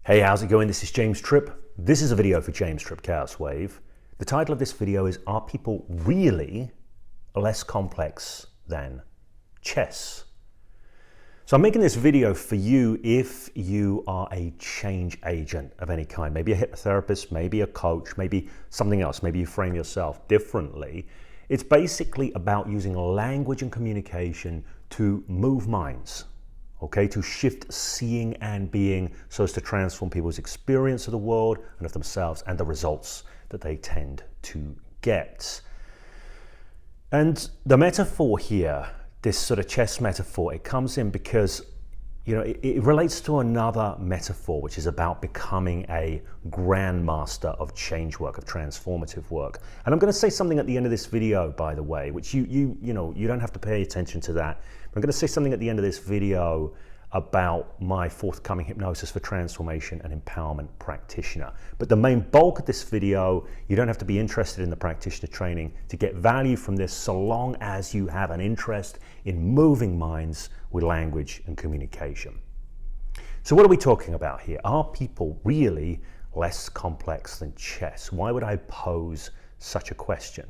Hey, how's it going? This is James Tripp. This is a video for James Tripp Chaos Wave. The title of this video is, Are People Really Less Complex Than Chess? So I'm making this video for you if you are a change agent of any kind, maybe a hypnotherapist, maybe a coach, maybe something else, maybe you frame yourself differently. It's basically about using language and communication to move minds. Okay, to shift seeing and being so as to transform people's experience of the world and of themselves and the results that they tend to get. And the metaphor here, this sort of chess metaphor, it comes in because, you know, it relates to another metaphor, which is about becoming a grandmaster of change work, of transformative work. And I'm going to say something at the end of this video, by the way, which you don't have to pay attention to that. I'm going to say something at the end of this video about my forthcoming Hypnosis for Transformation and Empowerment practitioner. But the main bulk of this video, you don't have to be interested in the practitioner training to get value from this, so long as you have an interest in moving minds with language and communication. So what are we talking about here? Are people really less complex than chess? Why would I pose such a question?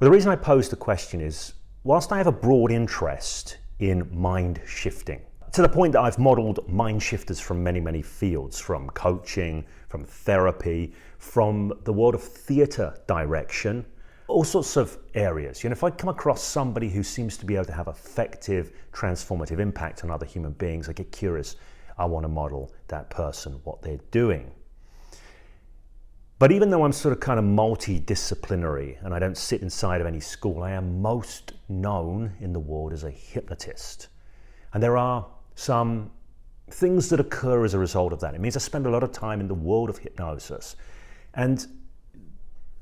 Well, the reason I pose the question is, whilst I have a broad interest in mind shifting, to the point that I've modeled mind shifters from many, many fields, from coaching, from therapy, from the world of theater direction, all sorts of areas. You know, if I come across somebody who seems to be able to have effective, transformative impact on other human beings, I get curious. I want to model that person, what they're doing. But even though I'm sort of kind of multidisciplinary and I don't sit inside of any school, I am most known in the world as a hypnotist. And there are some things that occur as a result of that. It means I spend a lot of time in the world of hypnosis. And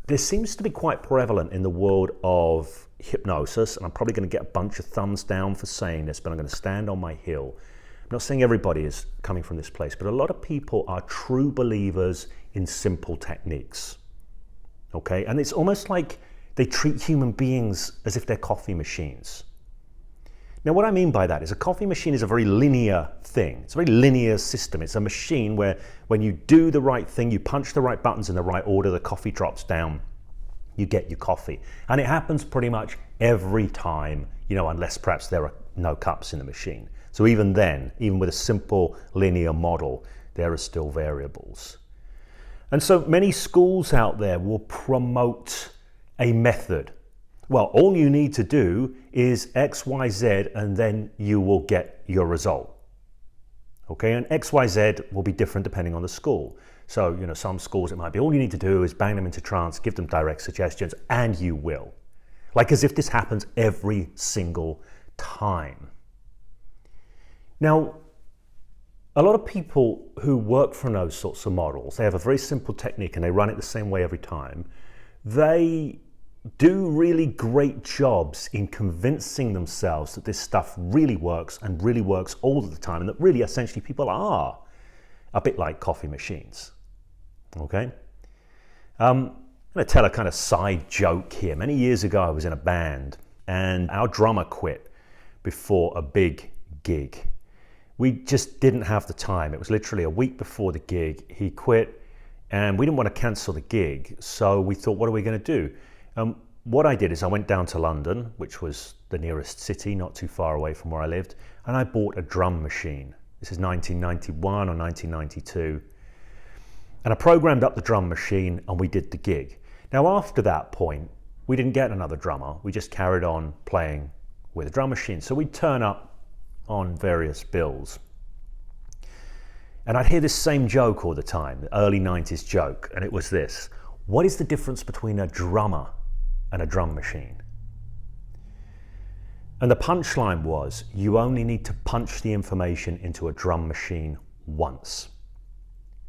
this seems to be quite prevalent in the world of hypnosis. And I'm probably going to get a bunch of thumbs down for saying this, but I'm going to stand on my hill. I'm not saying everybody is coming from this place, but a lot of people are true believers in simple techniques. Okay? And it's almost like they treat human beings as if they're coffee machines. Now, what I mean by that is a coffee machine is a very linear thing. It's a very linear system. It's a machine where when you do the right thing, you punch the right buttons in the right order, the coffee drops down, you get your coffee. And it happens pretty much every time, you know, unless perhaps there are no cups in the machine. So even then, even with a simple linear model, there are still variables. And so many schools out there will promote a method. Well, all you need to do is X, Y, Z, and then you will get your result. Okay, and X, Y, Z will be different depending on the school. So, you know, some schools it might be all you need to do is bang them into trance, give them direct suggestions, and you will. Like as if this happens every single time. Now, a lot of people who work from those sorts of models, they have a very simple technique and they run it the same way every time. They do really great jobs in convincing themselves that this stuff really works and really works all of the time, and that really essentially people are a bit like coffee machines. Okay? I'm going to tell a kind of side joke here. Many years ago I was in a band and our drummer quit before a big gig. We just didn't have the time. It was literally a week before the gig. He quit and we didn't want to cancel the gig, so we thought, what are we going to do? What I did is I went down to London, which was the nearest city, not too far away from where I lived, and I bought a drum machine. This is 1991 or 1992. And I programmed up the drum machine and we did the gig. Now after that point, we didn't get another drummer. We just carried on playing with a drum machine. So we'd turn up on various bills. And I'd hear this same joke all the time, the early 90s joke, and it was this: what is the difference between a drummer and a drum machine? And the punchline was, you only need to punch the information into a drum machine once.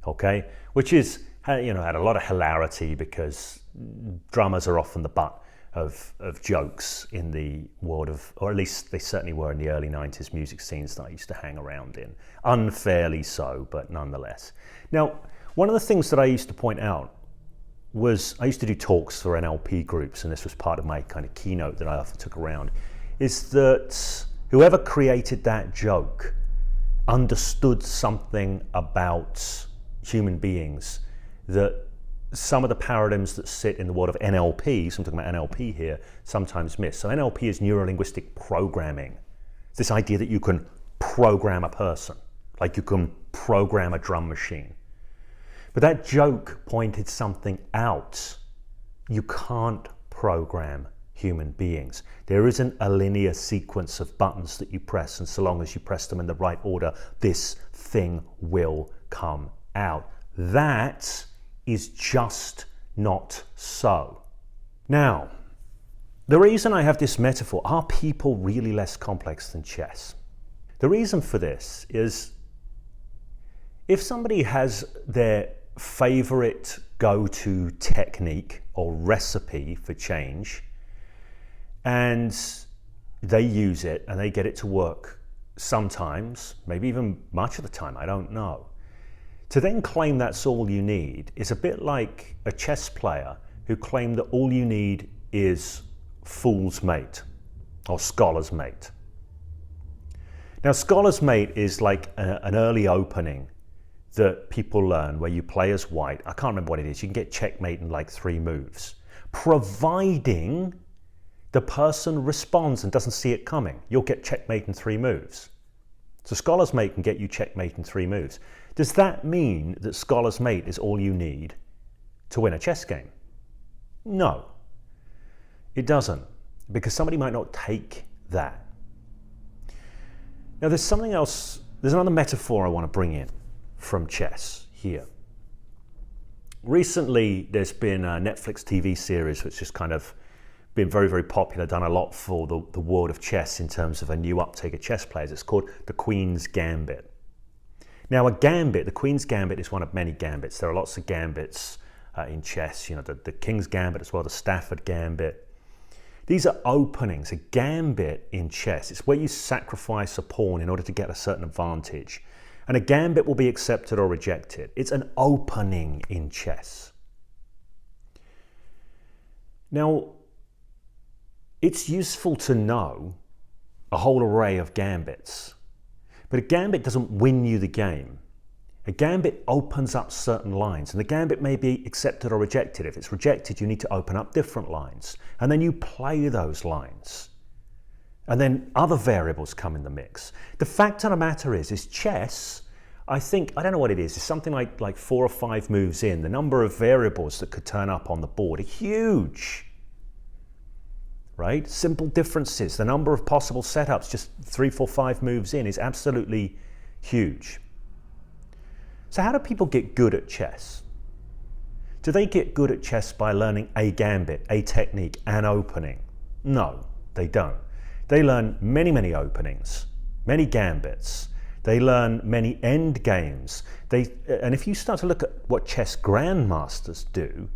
Okay? Which is, you know, had a lot of hilarity because drummers are often the butt of jokes in the world of, or at least they certainly were in the early 90s music scenes that I used to hang around in. Unfairly so, but nonetheless. Now, one of the things that I used to point out was, I used to do talks for NLP groups, and this was part of my kind of keynote that I often took around, is that whoever created that joke understood something about human beings that some of the paradigms that sit in the world of NLP, so I'm talking about NLP here, sometimes miss. So NLP is neuro-linguistic programming. It's this idea that you can program a person, like you can program a drum machine. But that joke pointed something out. You can't program human beings. There isn't a linear sequence of buttons that you press, and so long as you press them in the right order, this thing will come out. That is just not so. Now, the reason I have this metaphor, are people really less complex than chess? The reason for this is if somebody has their favorite go-to technique or recipe for change and they use it and they get it to work sometimes, maybe even much of the time, I don't know. To then claim that's all you need is a bit like a chess player who claimed that all you need is fool's mate or scholar's mate. Now, scholar's mate is like an early opening that people learn where you play as white. I can't remember what it is. You can get checkmate in like 3 moves, providing the person responds and doesn't see it coming. You'll get checkmate in 3 moves. So scholar's mate can get you checkmate in 3 moves. Does that mean that scholar's mate is all you need to win a chess game? No, it doesn't, because somebody might not take that. Now there's something else, there's another metaphor I want to bring in from chess here. Recently there's been a Netflix TV series which has kind of been very, very popular, done a lot for the world of chess in terms of a new uptake of chess players. It's called the Queens Gambit. Now a gambit, the Queen's Gambit is one of many gambits. There are lots of gambits in chess, you know, the King's Gambit as well, the Stafford Gambit. These are openings. A gambit in chess, it's where you sacrifice a pawn in order to get a certain advantage. And a gambit will be accepted or rejected. It's an opening in chess. Now, it's useful to know a whole array of gambits, but a gambit doesn't win you the game. A gambit opens up certain lines, and the gambit may be accepted or rejected. If it's rejected, you need to open up different lines, and then you play those lines. And then other variables come in the mix. The fact of the matter is chess, I think, I don't know what it is, it's something like 4 or 5 moves in. The number of variables that could turn up on the board are huge. Right? Simple differences. The number of possible setups just 3, 4, 5 moves in is absolutely huge. So how do people get good at chess? Do they get good at chess by learning a gambit, a technique, an opening? No, they don't. They learn many, many openings, many gambits. They learn many end games. And if you start to look at what chess grandmasters do,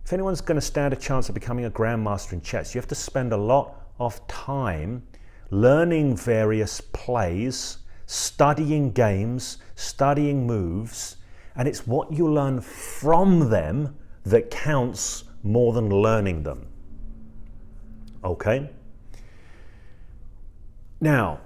if anyone's going to stand a chance of becoming a grandmaster in chess, you have to spend a lot of time learning various plays, studying games, studying moves, and it's what you learn from them that counts more than learning them. Okay? Now,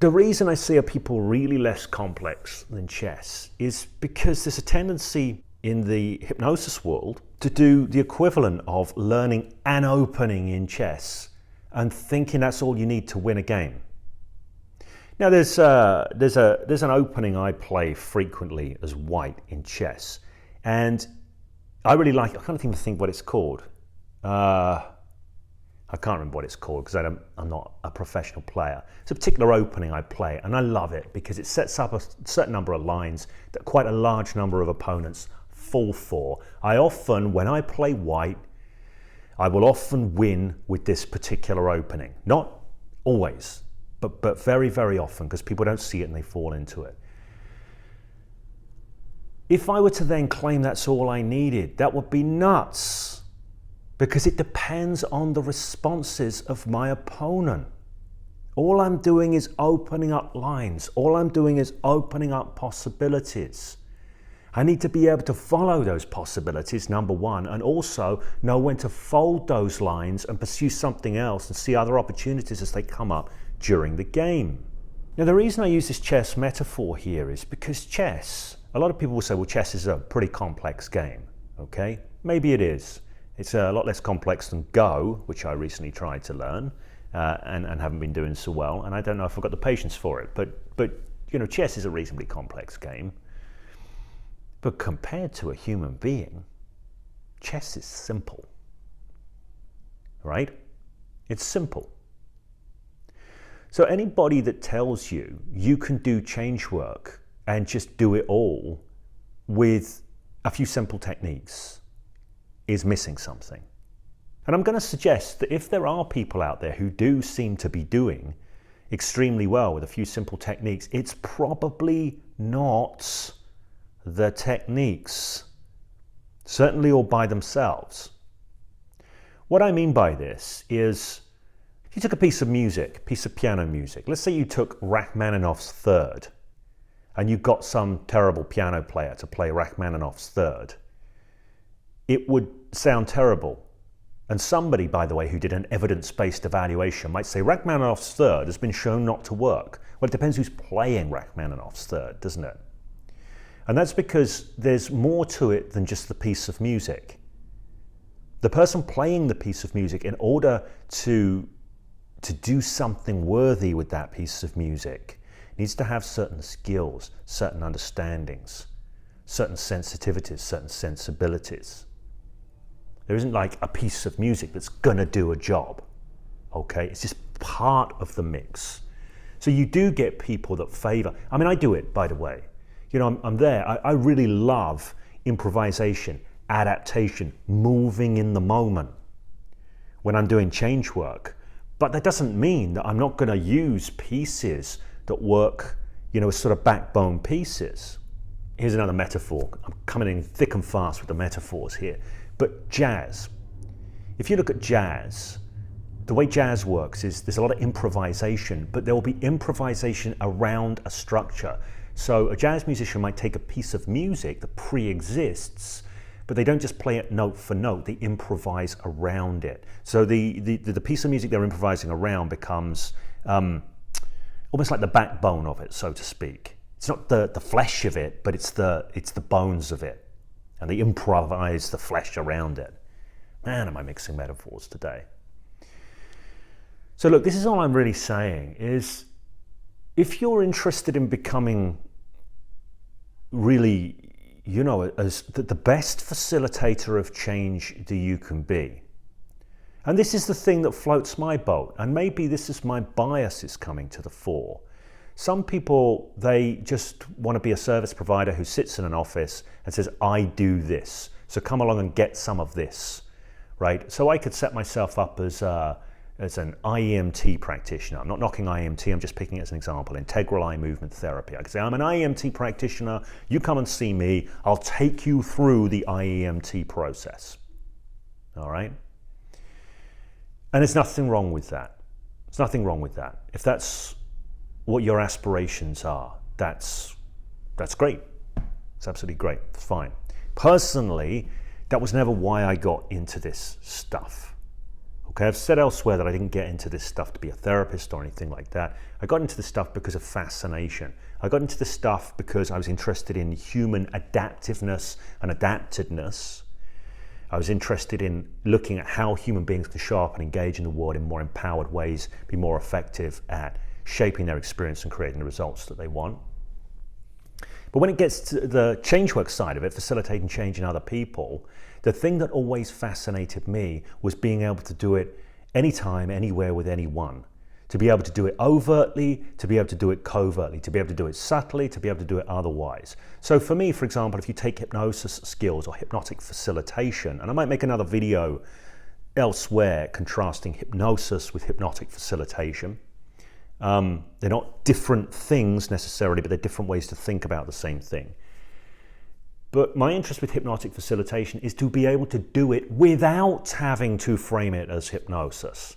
the reason I say are people really less complex than chess is because there's a tendency in the hypnosis world to do the equivalent of learning an opening in chess and thinking that's all you need to win a game. Now there's an opening I play frequently as white in chess, and I really like it. I can't even think what it's called. I can't remember what it's called because I'm not a professional player. It's a particular opening I play, and I love it because it sets up a certain number of lines that quite a large number of opponents fall for. I often, when I play white, I will often win with this particular opening. Not always, but very, very often, because people don't see it and they fall into it. If I were to then claim that's all I needed, that would be nuts, because it depends on the responses of my opponent. All I'm doing is opening up lines. All I'm doing is opening up possibilities. I need to be able to follow those possibilities, number one, and also know when to fold those lines and pursue something else and see other opportunities as they come up during the game. Now, the reason I use this chess metaphor here is because chess, a lot of people will say, well, chess is a pretty complex game, okay? Maybe it is. It's a lot less complex than Go, which I recently tried to learn and haven't been doing so well, and I don't know if I've got the patience for it, but you know, chess is a reasonably complex game. But compared to a human being, chess is simple, right? It's simple. So anybody that tells you you can do change work and just do it all with a few simple techniques is missing something. And I'm going to suggest that if there are people out there who do seem to be doing extremely well with a few simple techniques, it's probably not the techniques, certainly all by themselves. What I mean by this is, if you took a piece of music, piece of piano music, let's say you took Rachmaninoff's Third, and you got some terrible piano player to play Rachmaninoff's Third, it would sound terrible. And somebody, by the way, who did an evidence-based evaluation might say Rachmaninoff's Third has been shown not to work. Well, it depends who's playing Rachmaninoff's Third, doesn't it? And that's because there's more to it than just the piece of music. The person playing the piece of music, in order to do something worthy with that piece of music, needs to have certain skills, certain understandings, certain sensitivities, certain sensibilities. There isn't like a piece of music that's gonna do a job, okay? It's just part of the mix. So you do get people that favor, I mean, I do it, by the way. You know, I'm there, I really love improvisation, adaptation, moving in the moment when I'm doing change work. But that doesn't mean that I'm not gonna use pieces that work, you know, as sort of backbone pieces. Here's another metaphor. I'm coming in thick and fast with the metaphors here. But jazz. If you look at jazz, the way jazz works is there's a lot of improvisation, but there will be improvisation around a structure. So a jazz musician might take a piece of music that pre-exists, but they don't just play it note for note, they improvise around it. So the piece of music they're improvising around becomes almost like the backbone of it, so to speak. It's not the flesh of it, but it's the bones of it. And they improvise the flesh around it. Man, am I mixing metaphors today. So look, this is all I'm really saying is, if you're interested in becoming really, you know, as the best facilitator of change that you can be, and this is the thing that floats my boat, and maybe this is my biases coming to the fore. Some people, they just want to be a service provider who sits in an office and says, I do this, so come along and get some of this, right? So I could set myself up as an IEMT practitioner. I'm not knocking IEMT, I'm just picking it as an example, integral eye movement therapy. I could say, I'm an IEMT practitioner, you come and see me, I'll take you through the IEMT process, all right? And there's nothing wrong with that. There's nothing wrong with that. If that's what your aspirations are, that's great. It's absolutely great, it's fine. Personally, that was never why I got into this stuff. Okay, I've said elsewhere that I didn't get into this stuff to be a therapist or anything like that. I got into this stuff because of fascination. I got into this stuff because I was interested in human adaptiveness and adaptedness. I was interested in looking at how human beings can show up and engage in the world in more empowered ways, be more effective at shaping their experience and creating the results that they want. But when it gets to the change work side of it, facilitating change in other people, the thing that always fascinated me was being able to do it anytime, anywhere with anyone. To be able to do it overtly, to be able to do it covertly, to be able to do it subtly, to be able to do it otherwise. So for me, for example, if you take hypnosis skills or hypnotic facilitation, and I might make another video elsewhere contrasting hypnosis with hypnotic facilitation. They're not different things necessarily, but they're different ways to think about the same thing. But my interest with hypnotic facilitation is to be able to do it without having to frame it as hypnosis.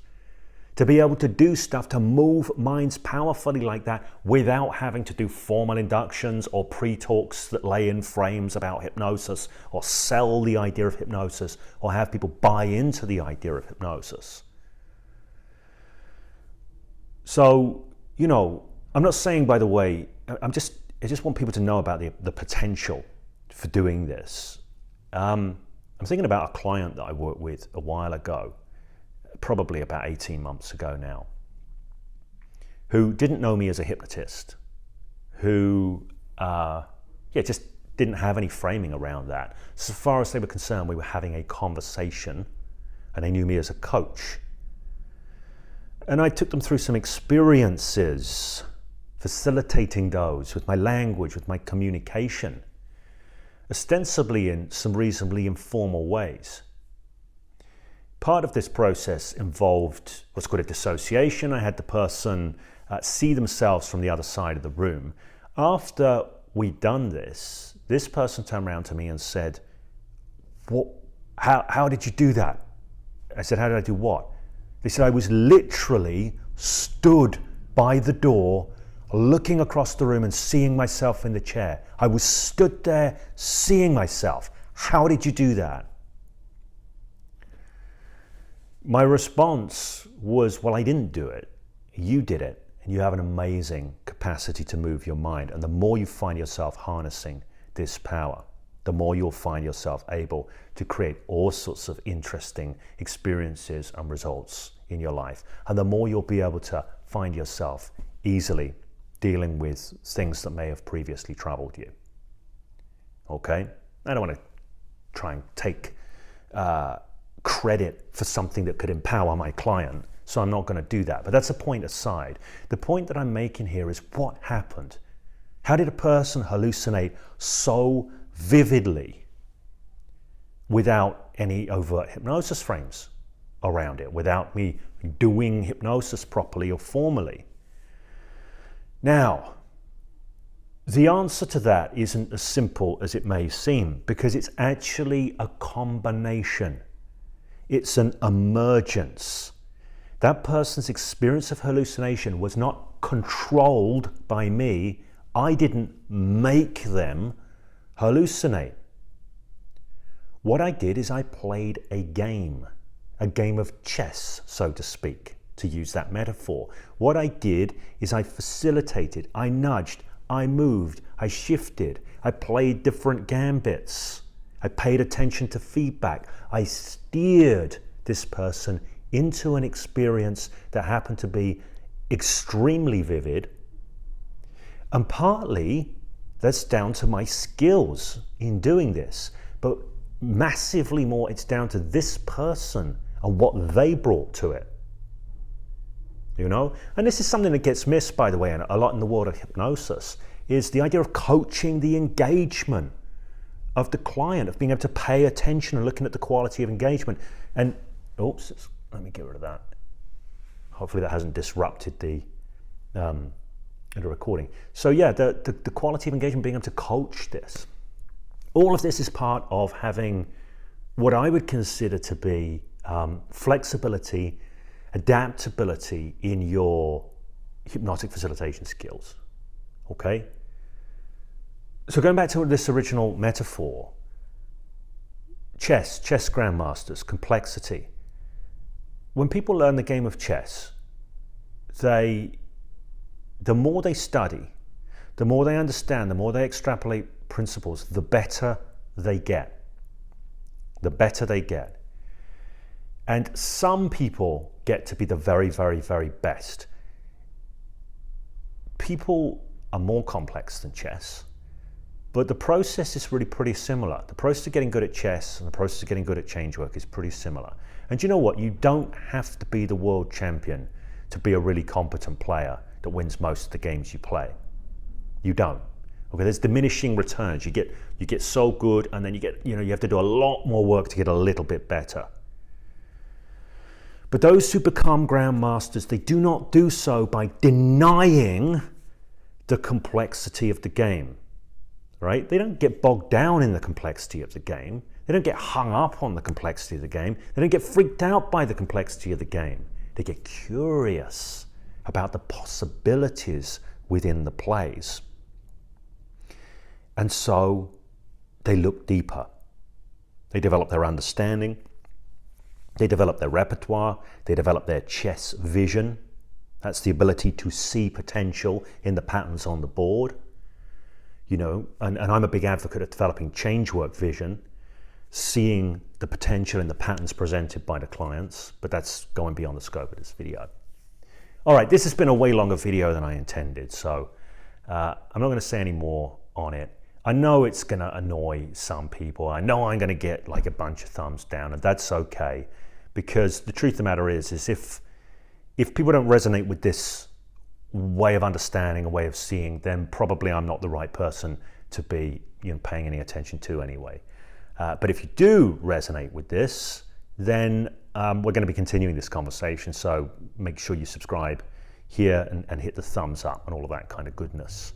To be able to do stuff, to move minds powerfully like that without having to do formal inductions or pre-talks that lay in frames about hypnosis or sell the idea of hypnosis or have people buy into the idea of hypnosis. So, you know, I'm not saying, by the way, I'm just I just want people to know about the potential for doing this. I'm thinking about a client that I worked with a while ago, probably about 18 months ago now, who didn't know me as a hypnotist, who just didn't have any framing around that. So far as they were concerned, we were having a conversation, and they knew me as a coach. And I took them through some experiences, facilitating those with my language, with my communication, ostensibly in some reasonably informal ways. Part of this process involved what's called a dissociation. I had the person see themselves from the other side of the room. After we'd done this, this person turned around to me and said, how did you do that? I said, how did I do what? They said, I was literally stood by the door, looking across the room and seeing myself in the chair. I was stood there seeing myself. How did you do that? My response was, well, I didn't do it. You did it. And you have an amazing capacity to move your mind. And the more you find yourself harnessing this power, the more you'll find yourself able to create all sorts of interesting experiences and results in your life. And the more you'll be able to find yourself easily dealing with things that may have previously troubled you. Okay? I don't want to try and take credit for something that could empower my client, so I'm not going to do that. But that's a point aside. The point that I'm making here is what happened. How did a person hallucinate so vividly without any overt hypnosis frames around it, without me doing hypnosis properly or formally? Now, the answer to that isn't as simple as it may seem, because it's actually a combination. It's an emergence. That person's experience of hallucination was not controlled by me. I didn't make them hallucinate. What I did is I played a game of chess, so to speak, to use that metaphor. What I did is I facilitated, I nudged, I moved, I shifted, I played different gambits. I paid attention to feedback. I steered this person into an experience that happened to be extremely vivid. And partly that's down to my skills in doing this, but massively more it's down to this person and what they brought to it. You know? And this is something that gets missed, by the way, a lot in the world of hypnosis, is the idea of coaching the engagement of the client, of being able to pay attention and looking at the quality of engagement. And, oops, let me get rid of that. Hopefully that hasn't disrupted the recording. So yeah, the quality of engagement, being able to coach this. All of this is part of having what I would consider to be flexibility, adaptability in your hypnotic facilitation skills, okay? So going back to this original metaphor, chess grandmasters, complexity. When people learn the game of chess, the more they study, the more they understand, the more they extrapolate principles, the better they get. The better they get. And some people get to be the very, very, very best. People are more complex than chess, but the process is really pretty similar. The process of getting good at chess and the process of getting good at Changework is pretty similar. And you know what? You don't have to be the world champion to be a really competent player that wins most of the games you play. You don't. Okay, there's diminishing returns. You get so good, and then you have to do a lot more work to get a little bit better. But those who become grandmasters, they do not do so by denying the complexity of the game, right? They don't get bogged down in the complexity of the game. They don't get hung up on the complexity of the game. They don't get freaked out by the complexity of the game. They get curious about the possibilities within the plays. And so they look deeper. They develop their understanding. They develop their repertoire. They develop their chess vision. That's the ability to see potential in the patterns on the board. and I'm a big advocate of developing Changework vision, seeing the potential in the patterns presented by the clients, but that's going beyond the scope of this video. All right, this has been a way longer video than I intended, so I'm not going to say any more on it. I know it's going to annoy some people. I know I'm going to get like a bunch of thumbs down, and that's okay, because the truth of the matter is if people don't resonate with this way of understanding, a way of seeing, then probably I'm not the right person to be paying any attention to anyway. But if you do resonate with this, then we're going to be continuing this conversation. So make sure you subscribe here and hit the thumbs up and all of that kind of goodness.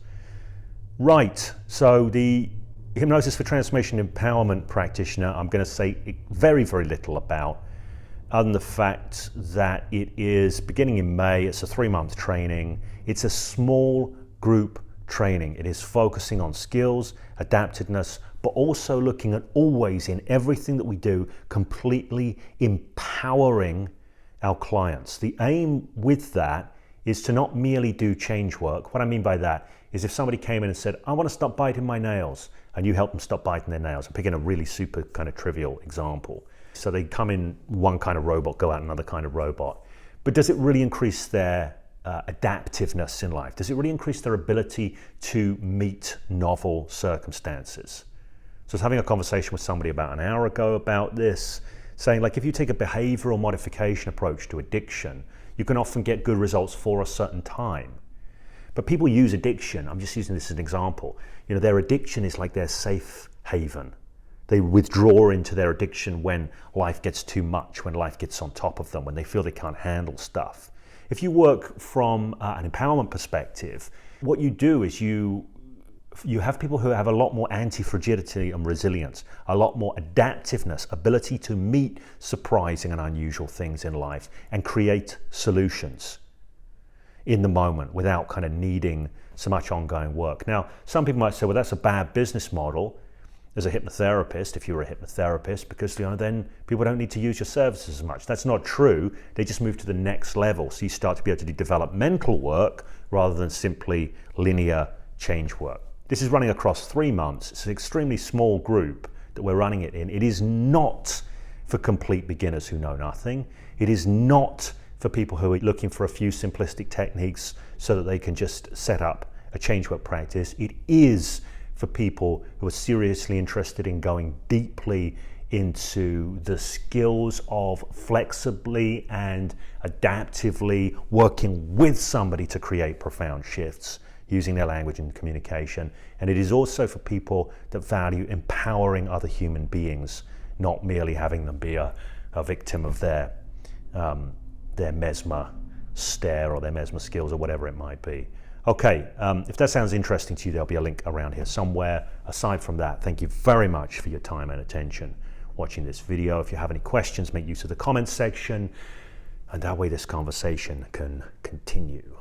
Right, so the Hypnosis for Transformation Empowerment Practitioner, I'm going to say very, very little about, other than the fact that it is beginning in May. It's a 3-month training. It's a small group training. It is focusing on skills, adaptiveness, but also looking at always in everything that we do, completely empowering our clients. The aim with that is to not merely do change work. What I mean by that is if somebody came in and said, I want to stop biting my nails, and you help them stop biting their nails. I'm picking a really super kind of trivial example. So they come in one kind of robot, go out another kind of robot. But does it really increase their adaptiveness in life? Does it really increase their ability to meet novel circumstances? So I was having a conversation with somebody about an hour ago about this, saying like if you take a behavioral modification approach to addiction, you can often get good results for a certain time. But people use addiction, I'm just using this as an example, their addiction is like their safe haven. They withdraw into their addiction when life gets too much, when life gets on top of them, when they feel they can't handle stuff. If you work from an empowerment perspective, what you do is you have people who have a lot more anti-fragility and resilience, a lot more adaptiveness, ability to meet surprising and unusual things in life and create solutions in the moment without kind of needing so much ongoing work. Now, some people might say, well, that's a bad business model as a hypnotherapist, if you were a hypnotherapist, because then people don't need to use your services as much. That's not true. They just move to the next level. So you start to be able to do developmental work rather than simply linear change work. This is running across 3 months. It's an extremely small group that we're running it in. It is not for complete beginners who know nothing. It is not for people who are looking for a few simplistic techniques so that they can just set up a change work practice. It is for people who are seriously interested in going deeply into the skills of flexibly and adaptively working with somebody to create profound shifts using their language and communication. And it is also for people that value empowering other human beings, not merely having them be a victim of their mesmer stare or their mesmer skills or whatever it might be. Okay, if that sounds interesting to you, there'll be a link around here somewhere. Aside from that, thank you very much for your time and attention watching this video. If you have any questions, make use of the comments section, and that way this conversation can continue.